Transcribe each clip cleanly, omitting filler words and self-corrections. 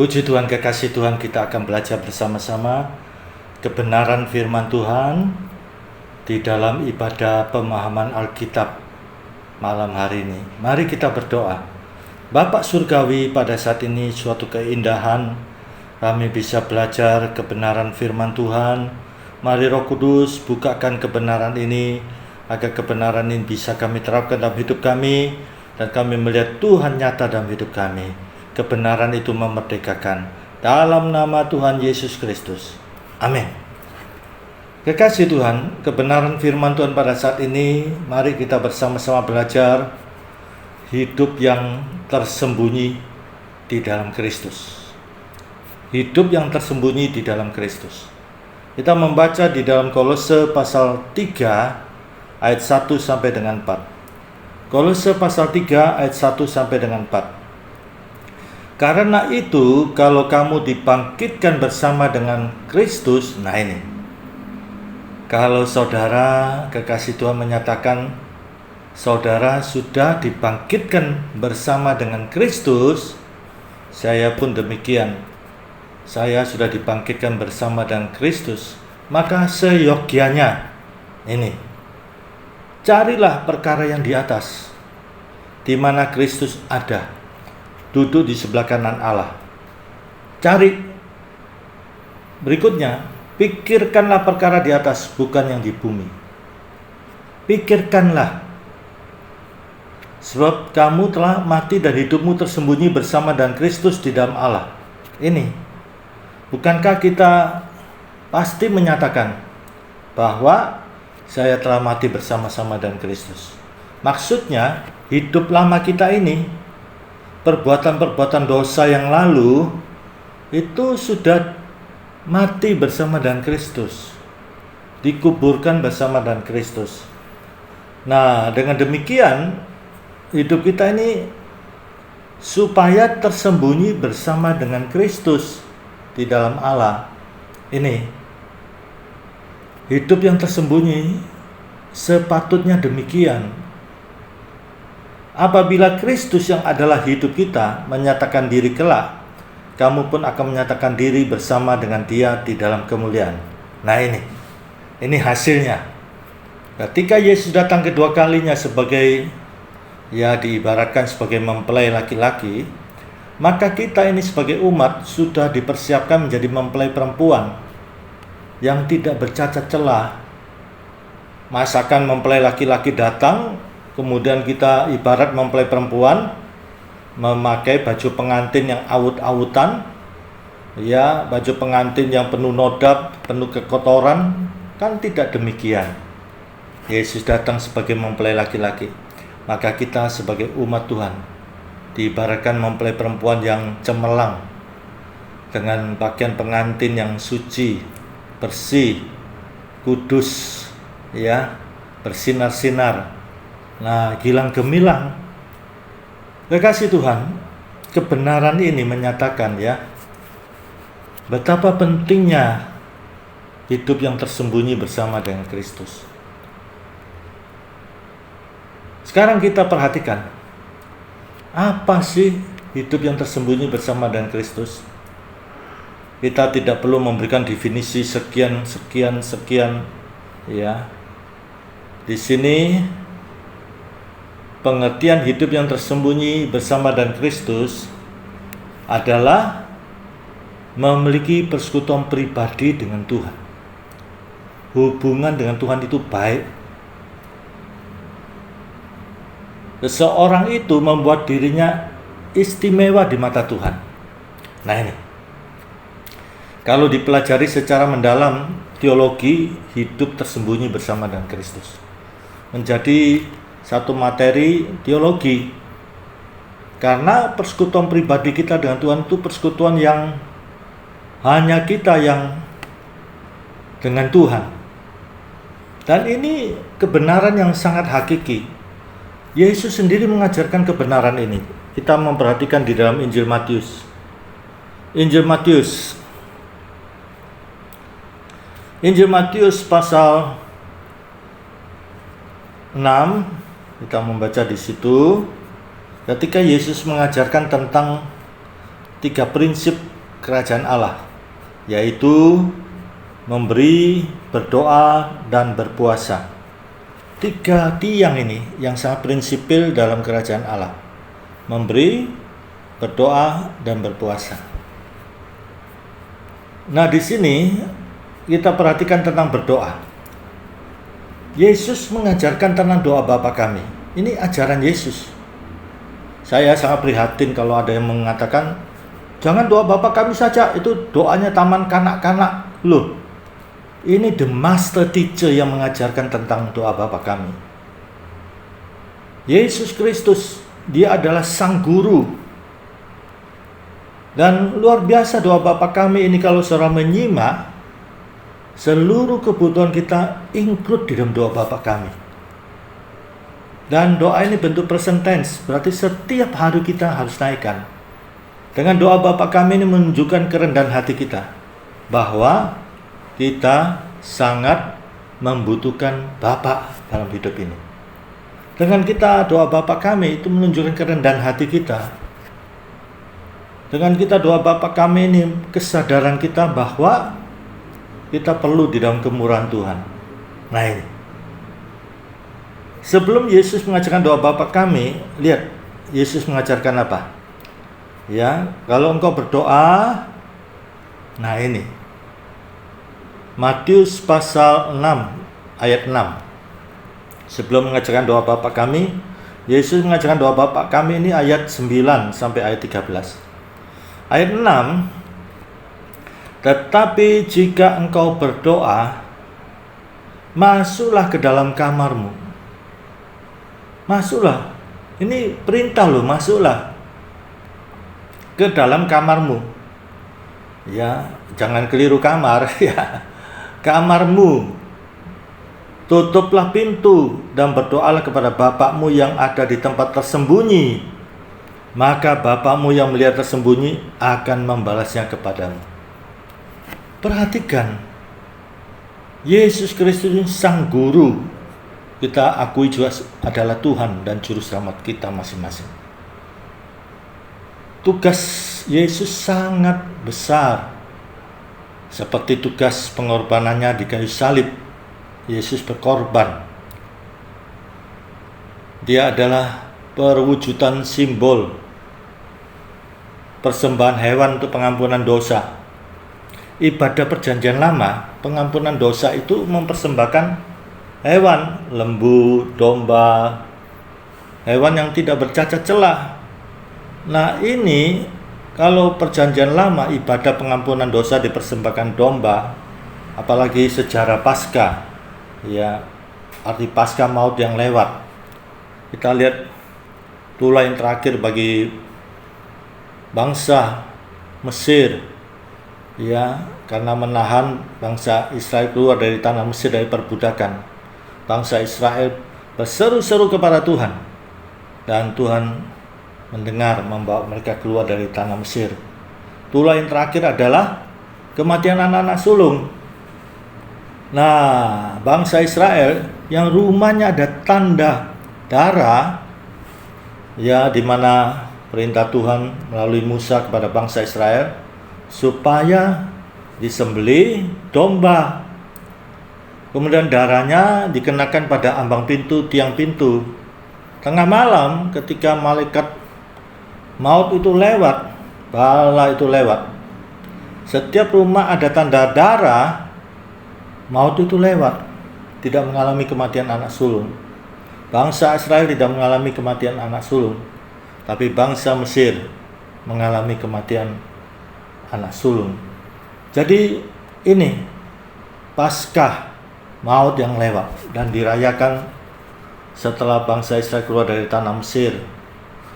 Puji Tuhan, kekasih Tuhan, kita akan belajar bersama-sama kebenaran firman Tuhan di dalam ibadah pemahaman Alkitab malam hari ini. Mari kita berdoa. Bapak Surgawi, pada saat ini suatu keindahan kami bisa belajar kebenaran firman Tuhan. Mari Roh Kudus bukakan kebenaran ini, agar kebenaran ini bisa kami terapkan dalam hidup kami, dan kami melihat Tuhan nyata dalam hidup kami. Kebenaran itu memerdekakan. Dalam nama Tuhan Yesus Kristus. Amin. Kekasih Tuhan, kebenaran firman Tuhan pada saat ini, mari kita bersama-sama belajar hidup yang tersembunyi di dalam Kristus. Hidup yang tersembunyi di dalam Kristus. Kita membaca di dalam Kolose pasal 3 ayat 1 sampai dengan 4. Kolose pasal 3 ayat 1 sampai dengan 4. Karena itu, kalau kamu dibangkitkan bersama dengan Kristus, nah ini. Kalau saudara, kekasih Tuhan menyatakan, saudara sudah dibangkitkan bersama dengan Kristus, saya pun demikian. Saya sudah dibangkitkan bersama dengan Kristus, maka seyogyanya, ini, carilah perkara yang di atas, di mana Kristus ada, duduk di sebelah kanan Allah. Cari. Berikutnya, pikirkanlah perkara di atas, bukan yang di bumi. Pikirkanlah. Sebab kamu telah mati dan hidupmu tersembunyi bersama dengan Kristus di dalam Allah. Ini. Bukankah kita pasti menyatakan bahwa saya telah mati bersama-sama dengan Kristus? Maksudnya, hidup lama kita ini, perbuatan-perbuatan dosa yang lalu itu sudah mati bersama dengan Kristus, dikuburkan bersama dengan Kristus. Nah, dengan demikian hidup kita ini supaya tersembunyi bersama dengan Kristus di dalam Allah. Ini hidup yang tersembunyi sepatutnya demikian. Apabila Kristus yang adalah hidup kita menyatakan diri kelak, kamu pun akan menyatakan diri bersama dengan Dia di dalam kemuliaan. Nah ini hasilnya. Ketika Yesus datang kedua kalinya sebagai, ya diibaratkan sebagai mempelai laki-laki, maka kita ini sebagai umat sudah dipersiapkan menjadi mempelai perempuan yang tidak bercacat celah. Masakan mempelai laki-laki datang, kemudian kita ibarat mempelai perempuan memakai baju pengantin yang awut-awutan, ya, baju pengantin yang penuh noda, penuh kekotoran. Kan tidak demikian. Yesus datang sebagai mempelai laki-laki, maka kita sebagai umat Tuhan diibaratkan mempelai perempuan yang cemerlang dengan pakaian pengantin yang suci, bersih, kudus, ya, bersinar-sinar. Nah, gilang gemilang. Kekasih Tuhan, kebenaran ini menyatakan, ya, betapa pentingnya hidup yang tersembunyi bersama dengan Kristus. Sekarang kita perhatikan, apa sih hidup yang tersembunyi bersama dengan Kristus? Kita tidak perlu memberikan definisi sekian, ya. Di sini pengertian hidup yang tersembunyi bersama dengan Kristus adalah memiliki persekutuan pribadi dengan Tuhan. Hubungan dengan Tuhan itu baik. Seseorang itu membuat dirinya istimewa di mata Tuhan. Nah ini, kalau dipelajari secara mendalam, teologi hidup tersembunyi bersama dengan Kristus menjadi satu materi teologi, karena persekutuan pribadi kita dengan Tuhan itu persekutuan yang hanya kita yang dengan Tuhan, dan ini kebenaran yang sangat hakiki. Yesus sendiri mengajarkan kebenaran ini. Kita memperhatikan di dalam Injil Matius. Injil Matius pasal 6, kita membaca di situ. Ketika Yesus mengajarkan tentang 3 prinsip kerajaan Allah, yaitu memberi, berdoa, dan berpuasa. 3 tiang ini yang sangat prinsipil dalam kerajaan Allah: memberi, berdoa, dan berpuasa. Nah, di sini kita perhatikan tentang berdoa. Yesus mengajarkan tentang doa Bapa kami. Ini ajaran Yesus. Saya sangat prihatin kalau ada yang mengatakan, jangan doa Bapa kami saja, itu doanya taman kanak-kanak. Loh, ini the master teacher yang mengajarkan tentang doa Bapa kami. Yesus Kristus, dia adalah sang guru. Dan luar biasa doa Bapa kami ini, kalau saudara menyimak, seluruh kebutuhan kita include di dalam doa Bapa kami. Dan doa ini bentuk present tense, berarti setiap hari kita harus naikkan. Dengan doa Bapa kami ini menunjukkan kerendahan hati kita, bahwa kita sangat membutuhkan Bapa dalam hidup ini. Dengan kita doa Bapa kami itu menunjukkan kerendahan hati kita. Dengan kita doa Bapa kami ini kesadaran kita bahwa kita perlu di dalam kemurahan Tuhan. Nah ini, sebelum Yesus mengajarkan doa Bapa kami, lihat Yesus mengajarkan apa? Ya, kalau engkau berdoa, nah ini Matius pasal 6 ayat 6. Sebelum mengajarkan doa Bapa kami, Yesus mengajarkan doa Bapa kami ini ayat 9 sampai ayat 13. Ayat 6, tetapi jika engkau berdoa, masuklah ke dalam kamarmu. Masuklah. Ini perintah loh, masuklah ke dalam kamarmu. Ya, jangan keliru kamar ya. Kamarmu. Tutuplah pintu dan berdoalah kepada Bapakmu yang ada di tempat tersembunyi. Maka Bapakmu yang melihat tersembunyi akan membalasnya kepadamu. Perhatikan, Yesus Kristus sang guru, kita akui juga adalah Tuhan dan juru selamat kita masing-masing. Tugas Yesus sangat besar, seperti tugas pengorbanannya di kayu salib. Yesus berkorban. Dia adalah perwujudan simbol persembahan hewan untuk pengampunan dosa. Ibadah perjanjian lama, pengampunan dosa itu mempersembahkan hewan, lembu, domba, hewan yang tidak bercacat celah. Nah ini, kalau perjanjian lama ibadah pengampunan dosa dipersembahkan domba, apalagi sejarah Paskah, ya, arti Paskah maut yang lewat. Kita lihat itulah yang terakhir bagi bangsa Mesir, ya, karena menahan bangsa Israel keluar dari tanah Mesir dari perbudakan. Bangsa Israel berseru-seru kepada Tuhan, dan Tuhan mendengar, membawa mereka keluar dari tanah Mesir. Itulah yang terakhir adalah kematian anak-anak sulung. Nah, bangsa Israel yang rumahnya ada tanda darah, ya, di mana perintah Tuhan melalui Musa kepada bangsa Israel supaya disembelih domba. Kemudian darahnya dikenakan pada ambang pintu, tiang pintu. Tengah malam ketika malaikat maut itu lewat, bala itu lewat, setiap rumah ada tanda darah, maut itu lewat, tidak mengalami kematian anak sulung. Bangsa Israel tidak mengalami kematian anak sulung, tapi bangsa Mesir mengalami kematian anak sulung. Jadi ini Paskah maut yang lewat dan dirayakan setelah bangsa Israel keluar dari tanah Mesir.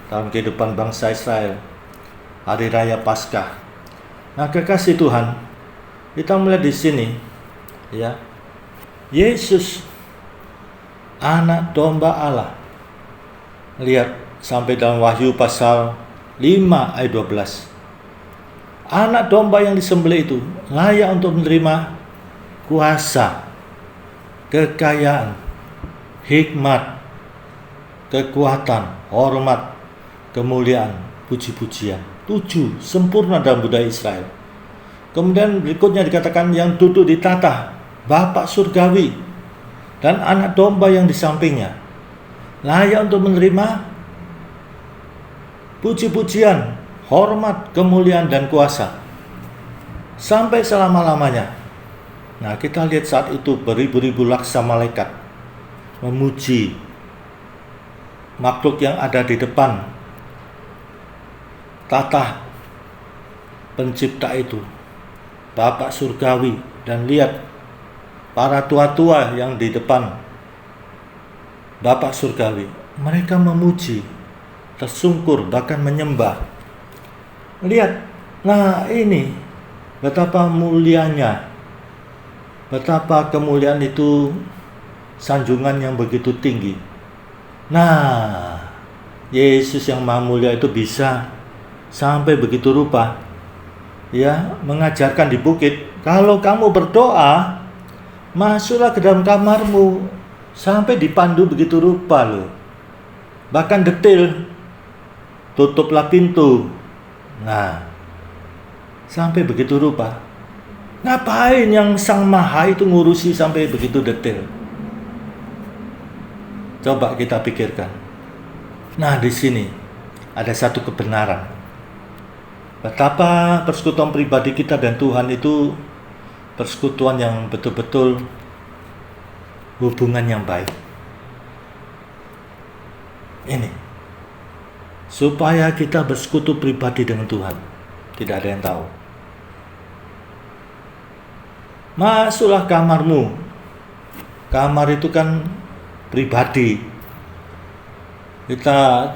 Dalam kehidupan bangsa Israel, hari raya Paskah. Nah, kekasih Tuhan, kita melihat di sini, ya, Yesus anak domba Allah. Lihat sampai dalam Wahyu pasal 5 ayat 12. Anak domba yang disembelih itu layak untuk menerima kuasa, kekayaan, hikmat, kekuatan, hormat, kemuliaan, puji-pujian. 7 sempurna dalam budaya Israel. Kemudian berikutnya dikatakan yang duduk di tahta, Bapa surgawi dan anak domba yang di sampingnya, layak untuk menerima puji-pujian, hormat, kemuliaan, dan kuasa sampai selama-lamanya. Nah, kita lihat saat itu beribu-ribu laksa malaikat memuji makhluk yang ada di depan tahta pencipta itu, Bapak surgawi, dan lihat para tua-tua yang di depan Bapak surgawi, mereka memuji, tersungkur, bahkan menyembah. Lihat, nah ini betapa mulianya, betapa kemuliaan itu, sanjungan yang begitu tinggi. Nah, Yesus yang Maha Mulia itu bisa sampai begitu rupa, ya, mengajarkan di bukit, kalau kamu berdoa, masuklah ke dalam kamarmu, sampai dipandu begitu rupa loh. Bahkan detail, tutuplah pintu. Nah, sampai begitu rupa. Ngapain yang Sang Maha itu ngurusi sampai begitu detail? Coba kita pikirkan. Nah, di sini ada satu kebenaran. Betapa persekutuan pribadi kita dan Tuhan itu persekutuan yang betul-betul hubungan yang baik. Ini supaya kita bersekutu pribadi dengan Tuhan, tidak ada yang tahu. Masuklah kamarmu. Kamar itu kan pribadi. Kita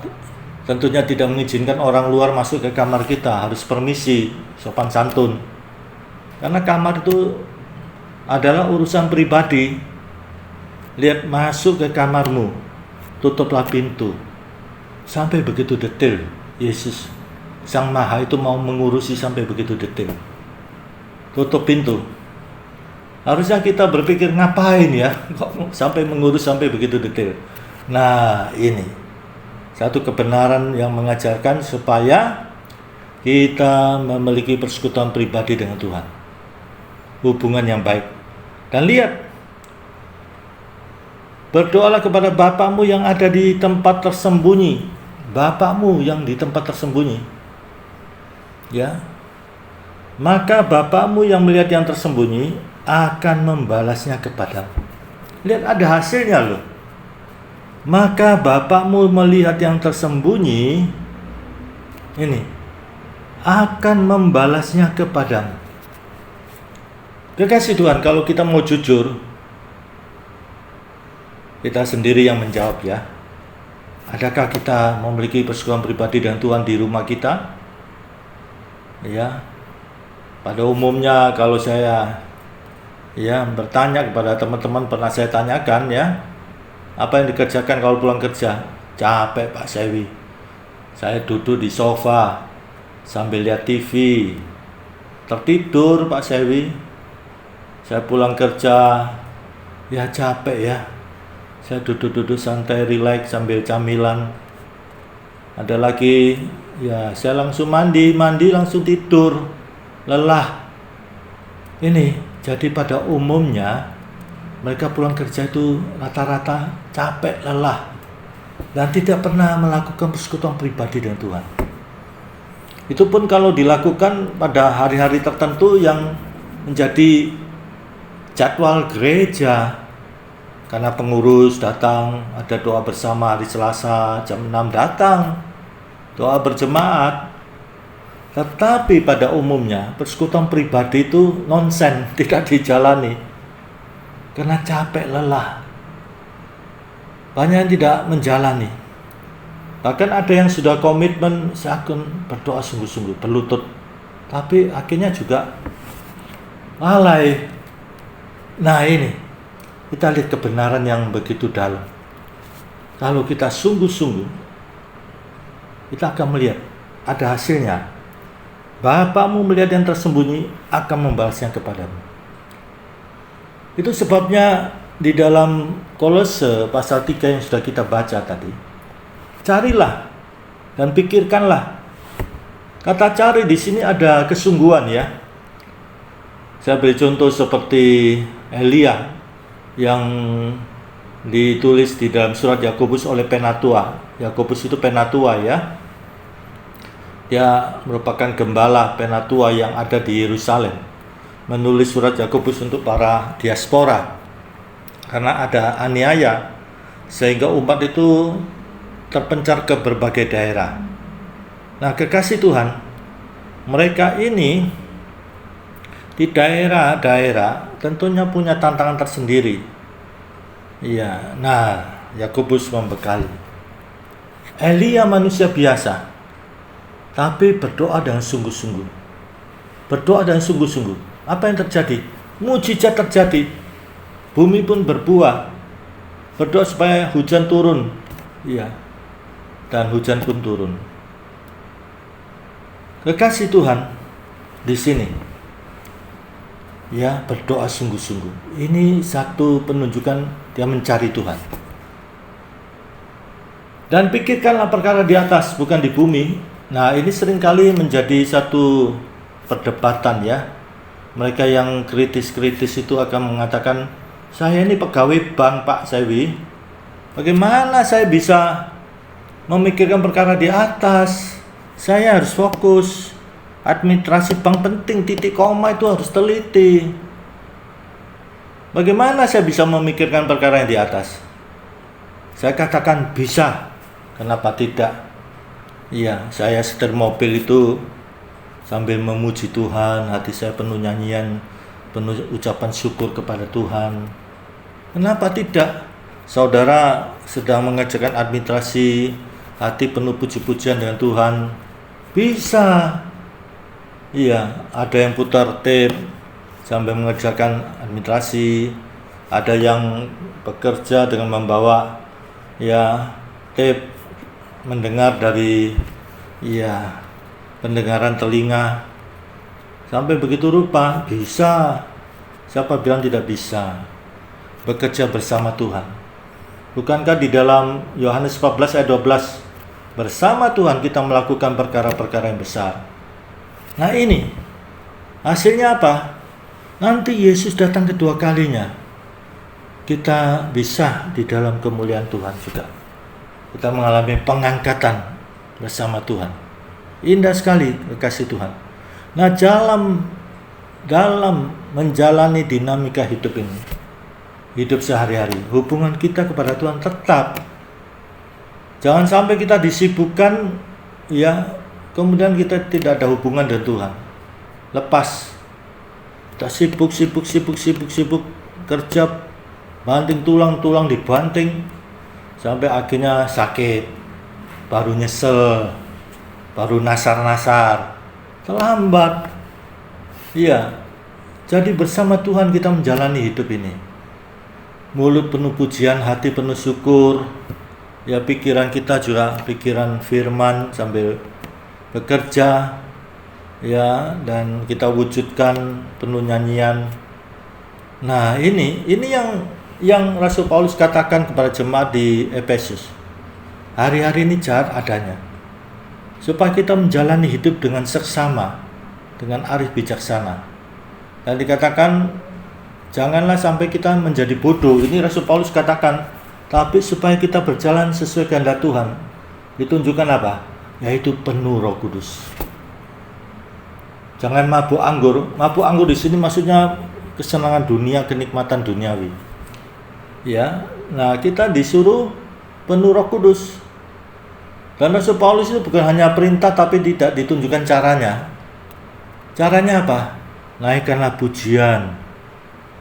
tentunya tidak mengizinkan orang luar masuk ke kamar kita, harus permisi, sopan santun. Karena kamar itu adalah urusan pribadi. Lihat, masuk ke kamarmu, tutuplah pintu. Sampai begitu detail. Yesus Sang Maha itu mau mengurusi sampai begitu detail. Tutup pintu. Harusnya kita berpikir, ngapain ya kok sampai mengurus sampai begitu detail. Nah, ini satu kebenaran yang mengajarkan supaya kita memiliki persekutuan pribadi dengan Tuhan, hubungan yang baik. Dan lihat, berdoalah kepada Bapamu yang ada di tempat tersembunyi. Bapamu yang di tempat tersembunyi, ya, maka Bapamu yang melihat yang tersembunyi akan membalasnya kepadamu. Lihat, ada hasilnya loh. Maka Bapamu melihat yang tersembunyi, ini, akan membalasnya kepadamu. Kekasih Tuhan, kalau kita mau jujur, kita sendiri yang menjawab ya. Adakah kita memiliki persekutuan pribadi dengan Tuhan di rumah kita? Ya. Pada umumnya kalau saya bertanya kepada teman-teman, pernah saya tanyakan ya, apa yang dikerjakan kalau pulang kerja? Capek Pak Sewi, saya duduk di sofa sambil lihat TV, tertidur Pak Sewi. Saya pulang kerja, ya capek ya, saya duduk-duduk santai, relax sambil camilan. Ada lagi, ya saya langsung mandi langsung tidur, lelah. Ini, jadi pada umumnya mereka pulang kerja itu rata-rata capek, lelah, dan tidak pernah melakukan persekutuan pribadi dengan Tuhan. Itu pun kalau dilakukan pada hari-hari tertentu yang menjadi jadwal gereja. Karena pengurus datang, ada doa bersama hari Selasa jam 6 datang, doa berjemaat. Tetapi pada umumnya persekutuan pribadi itu nonsen, tidak dijalani. Karena capek, lelah. Banyak yang tidak menjalani. Bahkan ada yang sudah komitmen, saya akan berdoa sungguh-sungguh, berlutut. Tapi akhirnya juga lalai. Nah ini, kita lihat kebenaran yang begitu dalam. Kalau kita sungguh-sungguh, kita akan melihat ada hasilnya. Bapamu melihat yang tersembunyi akan membalasnya kepadamu. Itu sebabnya di dalam Kolose pasal 3 yang sudah kita baca tadi, carilah dan pikirkanlah Kata cari di sini ada kesungguhan ya. Saya beri contoh seperti Elia yang ditulis di dalam surat Yakobus oleh penatua. Yakobus itu penatua ya. Dia merupakan gembala penatua yang ada di Yerusalem. Menulis surat Yakobus untuk para diaspora. Karena ada aniaya sehingga umat itu terpencar ke berbagai daerah. Nah, kekasih Tuhan, mereka ini di daerah-daerah tentunya punya tantangan tersendiri. Iya, nah Yakobus membekali. Elia manusia biasa, tapi berdoa dengan sungguh-sungguh. Berdoa dengan sungguh-sungguh. Apa yang terjadi? Mujizat terjadi. Bumi pun berbuah. Berdoa supaya hujan turun. Iya. Dan hujan pun turun. Kekasih Tuhan di sini. Ya, berdoa sungguh-sungguh. Ini satu penunjukan dia mencari Tuhan. Dan pikirkanlah perkara di atas, bukan di bumi. Nah, ini seringkali menjadi satu perdebatan ya. Mereka yang kritis-kritis itu akan mengatakan, saya ini pegawai bank Pak Sewi. Bagaimana saya bisa memikirkan perkara di atas? Saya harus fokus. Administrasi bank penting, titik koma itu harus teliti. Bagaimana saya bisa memikirkan perkara yang di atas? Saya katakan bisa. Kenapa tidak? Iya, saya setir mobil itu sambil memuji Tuhan, hati saya penuh nyanyian, penuh ucapan syukur kepada Tuhan. Kenapa tidak? Saudara sedang mengerjakan administrasi, hati penuh puji-pujian dengan Tuhan. Bisa. Iya, ada yang putar tape sambil mengerjakan administrasi, ada yang bekerja dengan membawa ya tape mendengar dari ya pendengaran telinga. Sampai begitu rupa bisa. Siapa bilang tidak bisa? Bekerja bersama Tuhan. Bukankah di dalam Yohanes 14 ayat 12 bersama Tuhan kita melakukan perkara-perkara yang besar. Nah ini, hasilnya apa? Nanti Yesus datang kedua kalinya. Kita bisa di dalam kemuliaan Tuhan juga. Kita mengalami pengangkatan bersama Tuhan. Indah sekali kekasih Tuhan. Nah dalam menjalani dinamika hidup ini, hidup sehari-hari, hubungan kita kepada Tuhan tetap. Jangan sampai kita disibukkan ya, kemudian kita tidak ada hubungan dengan Tuhan. Lepas. Kita sibuk kerja, banting tulang dibanting sampai akhirnya sakit, baru nyesel, baru nasar-nasar, terlambat. Iya. Jadi bersama Tuhan kita menjalani hidup ini. Mulut penuh pujian, hati penuh syukur. Ya, pikiran kita juga pikiran firman sambil bekerja ya, dan kita wujudkan penuh nyanyian. Nah, ini yang Rasul Paulus katakan kepada jemaat di Efesus. Hari-hari ini jahat adanya. Supaya kita menjalani hidup dengan seksama, dengan arif bijaksana. Dan dikatakan janganlah sampai kita menjadi bodoh. Ini Rasul Paulus katakan, tapi supaya kita berjalan sesuai kehendak Tuhan. Ditunjukkan apa? Yaitu penuh Roh Kudus. Jangan mabuk anggur. Mabuk anggur di sini maksudnya kesenangan dunia, kenikmatan duniawi. Ya, nah kita disuruh penuh Roh Kudus. Dan Rasul Paulus itu bukan hanya perintah tapi tidak ditunjukkan caranya. Caranya apa? Naikkanlah pujian,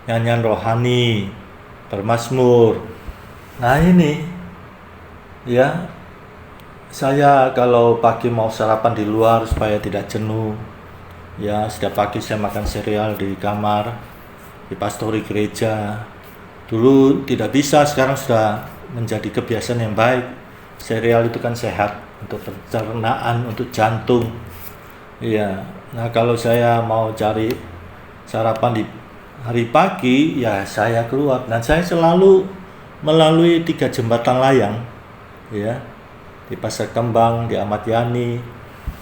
nyanyian rohani, bermazmur. Nah ini, ya, saya kalau pagi mau sarapan di luar supaya tidak jenuh, ya setiap pagi saya makan sereal di kamar, di pastori gereja. Dulu tidak bisa, sekarang sudah menjadi kebiasaan yang baik. Sereal itu kan sehat untuk pencernaan, untuk jantung. Iya. Nah kalau saya mau cari sarapan di hari pagi, ya saya keluar dan saya selalu melalui 3 jembatan layang, ya, di Pasar Kembang, di Ahmad Yani,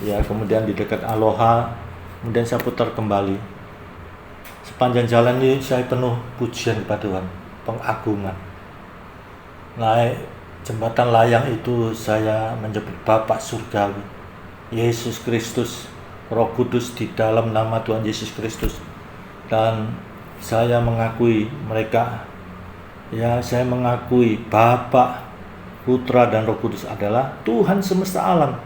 ya, kemudian di dekat Aloha, kemudian saya putar kembali. Sepanjang jalan ini saya penuh pujian kepada Tuhan, pengagungan. Naik jembatan layang itu saya menyebut Bapa Surgawi, Yesus Kristus, Roh Kudus di dalam nama Tuhan Yesus Kristus. Dan saya mengakui mereka, ya, saya mengakui Bapa, Putra dan Roh Kudus adalah Tuhan semesta alam,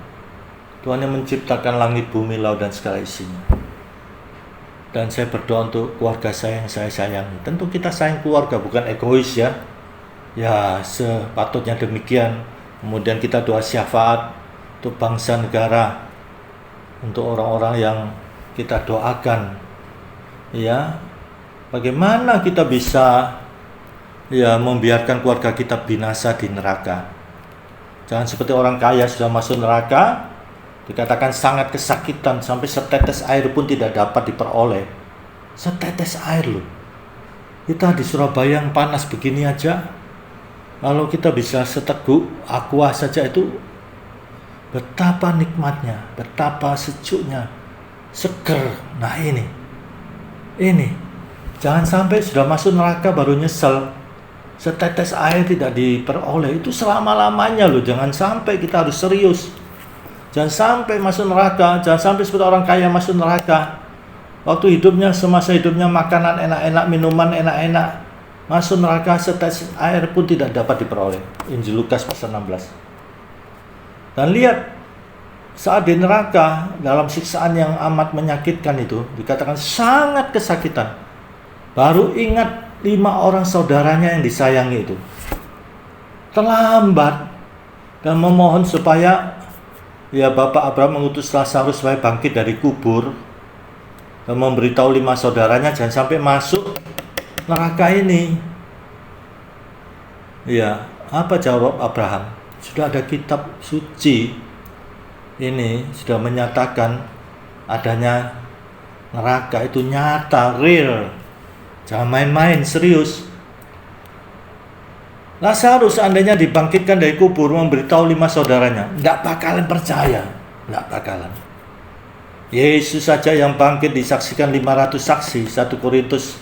Tuhan yang menciptakan langit, bumi, laut dan segala isinya. Dan saya berdoa untuk keluarga saya yang saya sayangi. Tentu kita sayang keluarga, bukan egois ya. Ya, sepatutnya demikian. Kemudian kita doa syafaat untuk bangsa negara, untuk orang-orang yang kita doakan. Ya, bagaimana kita bisa ya membiarkan keluarga kita binasa di neraka? Jangan seperti orang kaya sudah masuk neraka, dikatakan sangat kesakitan sampai setetes air pun tidak dapat diperoleh. Setetes air loh. Kita di Surabaya yang panas begini aja, kalau kita bisa seteguk aqua saja itu betapa nikmatnya, betapa sejuknya, seger. Nah ini, jangan sampai sudah masuk neraka baru nyesel. Setetes air tidak diperoleh, itu selama-lamanya loh. Jangan sampai, kita harus serius. Jangan sampai masuk neraka, jangan sampai seperti orang kaya masuk neraka. Waktu hidupnya, semasa hidupnya makanan enak-enak, minuman enak-enak, masuk neraka setetes air pun tidak dapat diperoleh. Injil Lukas pasal 16. Dan lihat, saat di neraka, dalam siksaan yang amat menyakitkan itu, dikatakan sangat kesakitan. Baru ingat 5 orang saudaranya yang disayangi itu. Terlambat dan memohon supaya ya Bapak Abraham mengutus Lazarus supaya bangkit dari kubur dan memberitahu 5 saudaranya jangan sampai masuk neraka ini. Ya, apa jawab Abraham? Sudah ada kitab suci ini sudah menyatakan adanya neraka, itu nyata, real. Jangan main-main, serius. Lazarus seandainya dibangkitkan dari kubur memberitahu 5 saudaranya, tidak bakalan percaya, tidak bakalan. Yesus saja yang bangkit disaksikan 500 saksi, 1 Korintus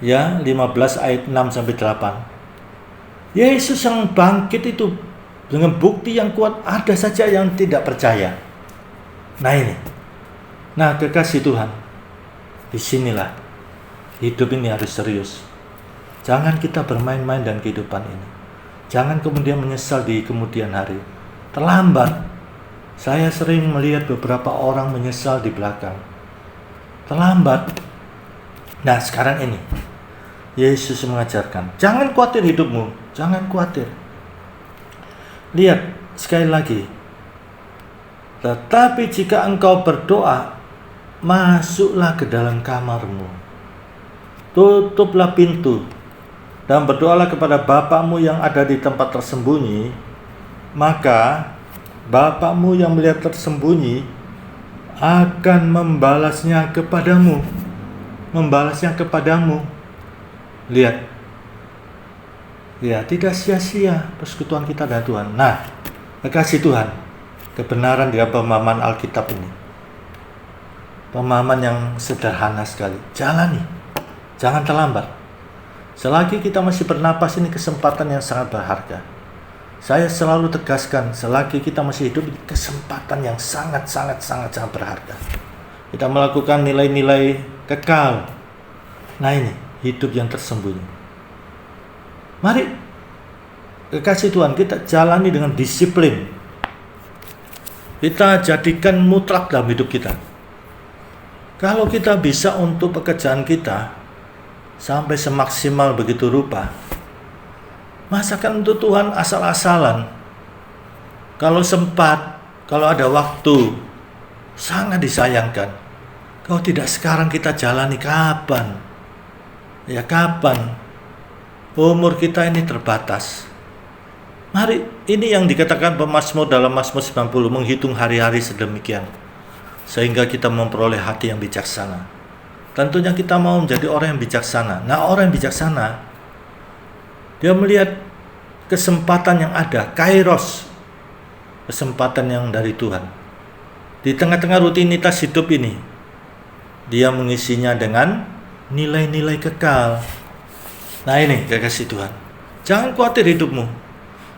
ya 15 ayat 6 sampai 8. Yesus yang bangkit itu dengan bukti yang kuat, ada saja yang tidak percaya. Nah ini, nah kekasih Tuhan, disinilah hidup ini harus serius. Jangan kita bermain-main dengan kehidupan ini. Jangan kemudian menyesal di kemudian hari. Terlambat. Saya sering melihat beberapa orang menyesal di belakang. Terlambat. Nah sekarang ini, Yesus mengajarkan, jangan khawatir hidupmu. Jangan khawatir. Lihat sekali lagi. Tetapi jika engkau berdoa, masuklah ke dalam kamarmu, tutuplah pintu, dan berdoalah kepada Bapamu yang ada di tempat tersembunyi. Maka Bapamu yang melihat tersembunyi akan membalasnya kepadamu. Lihat, ya, tidak sia-sia persekutuan kita dengan Tuhan. Nah, kekasih Tuhan, kebenaran di pemahaman Alkitab ini, pemahaman yang sederhana sekali. Jalani. Jangan terlambat. Selagi kita masih bernapas, ini kesempatan yang sangat berharga. Saya selalu tegaskan, selagi kita masih hidup, kesempatan yang sangat berharga. Kita melakukan nilai-nilai kekal. Nah ini, hidup yang tersembunyi. Mari, kekasih Tuhan, kita jalani dengan disiplin. Kita jadikan mutlak dalam hidup kita. Kalau kita bisa untuk pekerjaan kita sampai semaksimal begitu rupa, masakan untuk Tuhan asal-asalan. Kalau sempat, kalau ada waktu, sangat disayangkan. Kalau tidak sekarang kita jalani, kapan? Ya kapan? Umur kita ini terbatas. Mari, ini yang dikatakan pemazmur dalam Mazmur 90, menghitung hari-hari sedemikian sehingga kita memperoleh hati yang bijaksana. Tentunya kita mau menjadi orang yang bijaksana. Nah, orang yang bijaksana, dia melihat kesempatan yang ada, kairos, kesempatan yang dari Tuhan. Di tengah-tengah rutinitas hidup ini, dia mengisinya dengan nilai-nilai kekal. Nah ini kekasih Tuhan, jangan khawatir hidupmu.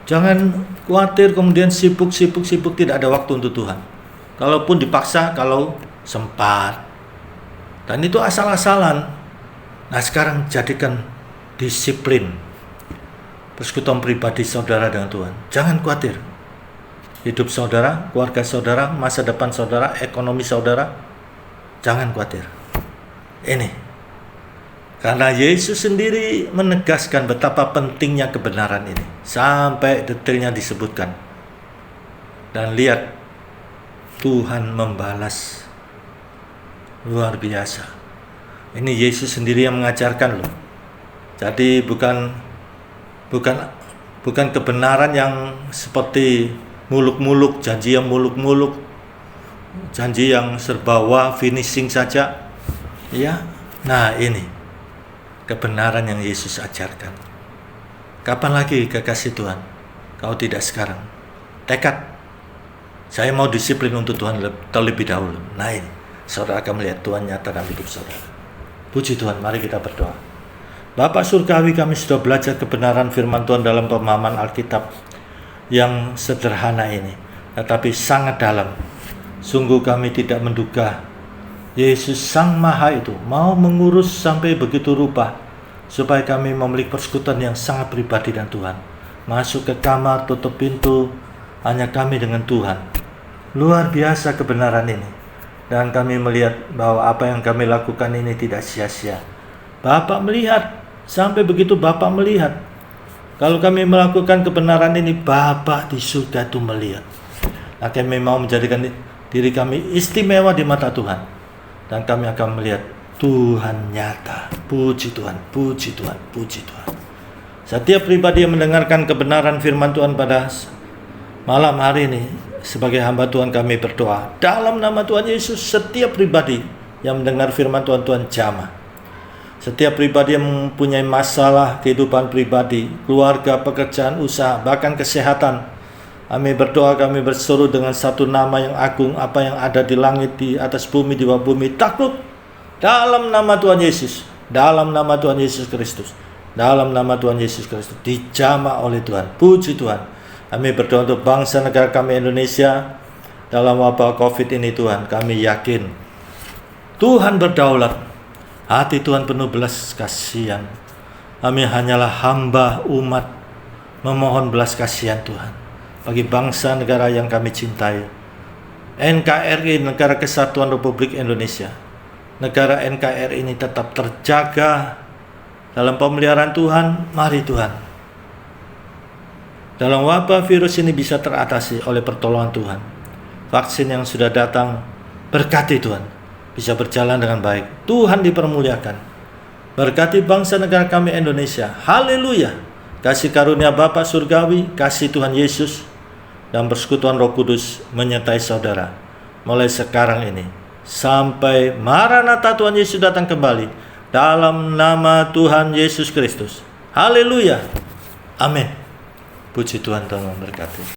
Jangan khawatir kemudian sibuk tidak ada waktu untuk Tuhan. Kalaupun dipaksa, kalau sempat. Dan itu asal-asalan. Nah sekarang jadikan disiplin persekutuan pribadi saudara dengan Tuhan. Jangan khawatir. Hidup saudara, keluarga saudara, masa depan saudara, ekonomi saudara, jangan khawatir. Ini karena Yesus sendiri menegaskan betapa pentingnya kebenaran ini, sampai detailnya disebutkan. Dan lihat, Tuhan membalas luar biasa. Ini Yesus sendiri yang mengajarkan loh. Jadi bukan kebenaran yang seperti muluk-muluk, janji yang muluk-muluk, janji yang serba finishing saja. Ya, nah ini kebenaran yang Yesus ajarkan. Kapan lagi kekasih Tuhan? Kau tidak sekarang. Tekad, saya mau disiplin untuk Tuhan terlebih dahulu. Nah ini, saudara akan melihat Tuhan nyata dalam hidup saudara. Puji Tuhan, mari kita berdoa. Bapa Surgawi, kami sudah belajar kebenaran firman Tuhan dalam pemahaman Alkitab yang sederhana ini, tetapi sangat dalam. Sungguh kami tidak menduga Yesus Sang Maha itu mau mengurus sampai begitu rupa, supaya kami memiliki persekutuan yang sangat pribadi dengan Tuhan. Masuk ke kamar, tutup pintu, hanya kami dengan Tuhan. Luar biasa kebenaran ini. Dan kami melihat bahwa apa yang kami lakukan ini tidak sia-sia. Bapak melihat, sampai begitu Bapak melihat. Kalau kami melakukan kebenaran ini, Bapa di surga itu melihat. Nah, kami mau menjadikan diri kami istimewa di mata Tuhan. Dan kami akan melihat Tuhan nyata. Puji Tuhan, puji Tuhan, puji Tuhan. Setiap pribadi yang mendengarkan kebenaran firman Tuhan pada malam hari ini, sebagai hamba Tuhan kami berdoa. Dalam nama Tuhan Yesus, setiap pribadi yang mendengar firman Tuhan, Tuhan jamah. Setiap pribadi yang mempunyai masalah kehidupan pribadi, keluarga, pekerjaan, usaha, bahkan kesehatan, kami berdoa, kami berseru dengan satu nama yang agung, apa yang ada di langit, di atas bumi, di bawah bumi, takluk dalam nama Tuhan Yesus, dalam nama Tuhan Yesus Kristus, dalam nama Tuhan Yesus Kristus, dijamah oleh Tuhan. Puji Tuhan. Kami berdoa untuk bangsa negara kami Indonesia dalam wabah COVID ini. Tuhan, kami yakin Tuhan berdaulat. Hati Tuhan penuh belas kasihan. Kami hanyalah hamba umat memohon belas kasihan Tuhan bagi bangsa negara yang kami cintai. NKRI, Negara Kesatuan Republik Indonesia, negara NKRI ini tetap terjaga dalam pemeliharaan Tuhan. Mari Tuhan, dalam wabah virus ini bisa teratasi oleh pertolongan Tuhan. Vaksin yang sudah datang, berkati Tuhan, bisa berjalan dengan baik. Tuhan dipermuliakan. Berkati bangsa negara kami Indonesia. Haleluya. Kasih karunia Bapa Surgawi, kasih Tuhan Yesus, dan persekutuan Roh Kudus menyertai saudara mulai sekarang ini sampai Maranatha Tuhan Yesus datang kembali, dalam nama Tuhan Yesus Kristus. Haleluya. Amin. Puji Tuhan, Tuhan memberkati.